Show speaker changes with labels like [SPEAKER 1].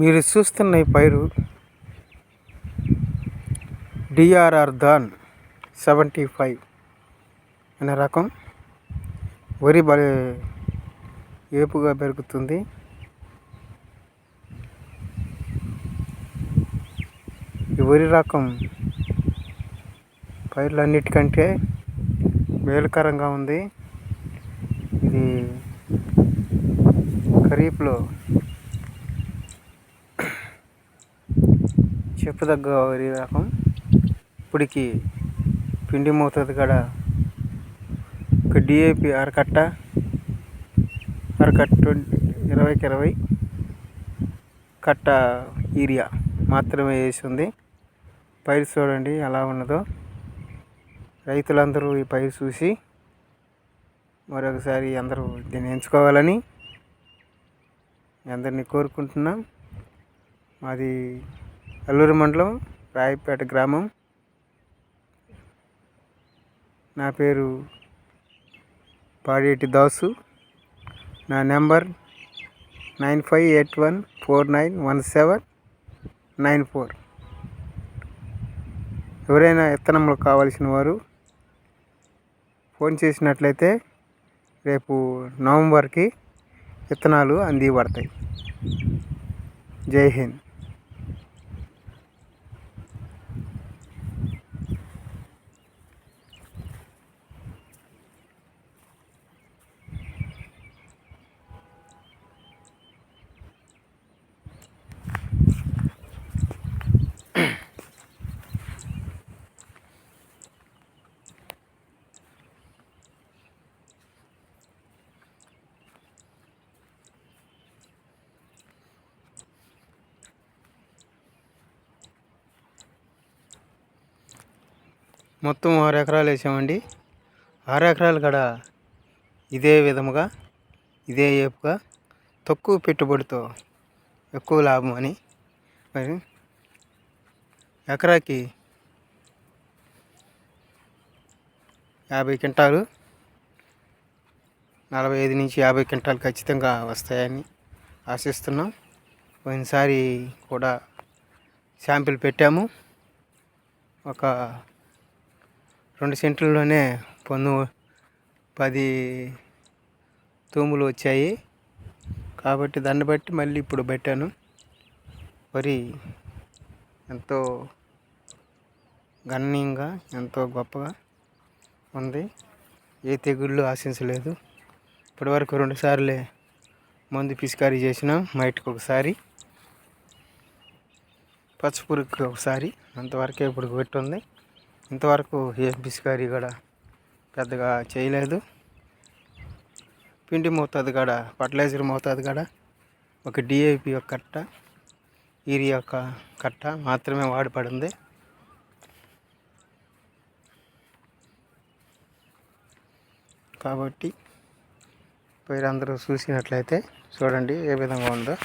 [SPEAKER 1] మీరు చూస్తున్న ఈ పైరు డిఆర్ఆర్ ధాన్ 75 అనే రకం. వరి ఏపుగా పెరుగుతుంది. ఈ వరి రకం పైర్లన్నిటికంటే మేలుకరంగా ఉంది. ఇది ఖరీఫ్లో చెప్పదగ్గ వరి రకం. ఇప్పటికి పిండి మోతాదు కూడా ఒక డిఏపి అరకట్ట 20-20 కట్ట యూరియా మాత్రమే వేసింది. పైరు చూడండి ఎలా ఉన్నదో. రైతులందరూ ఈ పైరు చూసి మరొకసారి అందరూ దీన్ని ఎంచుకోవాలని అందరినీ కోరుకుంటున్నాం. మాది అల్లూరు మండలం, రాయపేట గ్రామం. నా పేరు పాడేటి దాసు. నా నెంబర్ 9581491794. ఎవరైనా విత్తనములు కావాల్సిన వారు ఫోన్ చేసినట్లయితే రేపు నవంబర్కి విత్తనాలు అందివ్వబడతాయి. జై హింద్. మొత్తం 6 ఎకరాలు వేసామండి. 6 ఎకరాలు కూడా ఇదే విధముగా, ఇదే ఏపుగా, తక్కువ పెట్టుబడితో ఎక్కువ లాభం అని. మరి ఎకరాకి 50 క్వింటాలు, 45-50 క్వింటాలు ఖచ్చితంగా వస్తాయని ఆశిస్తున్నాం. పోయినసారి కూడా శాంపిల్ పెట్టాము. ఒక 2 సెంట్లలోనే 10 తూములు వచ్చాయి. కాబట్టి దాన్ని బట్టి మళ్ళీ ఇప్పుడు పెట్టాను. వరి ఎంతో గణనీయంగా, ఎంతో గొప్పగా ఉంది. ఏ తెగుళ్ళు ఆశించలేదు. ఇప్పటివరకు 2 సార్లే మందు పిచికారీ చేసినాం. మైట్కి ఒకసారి, పచ్చపురుగుకి ఒకసారి. అంతవరకే ఇప్పుడు పెట్టుంది. ఇంతవరకు ఏ పిచికారీ కూడా పెద్దగా చేయలేదు. పిండి మోతాదు కూడా, ఫర్టిలైజర్ మోతాదు కూడా ఒక డిఏపి ఒక కట్ట, యూరియా ఒక కట్ట మాత్రమే వాడబడింది. కాబట్టి పైరు అందరూ చూసినట్లయితే చూడండి ఏ విధంగా ఉందో.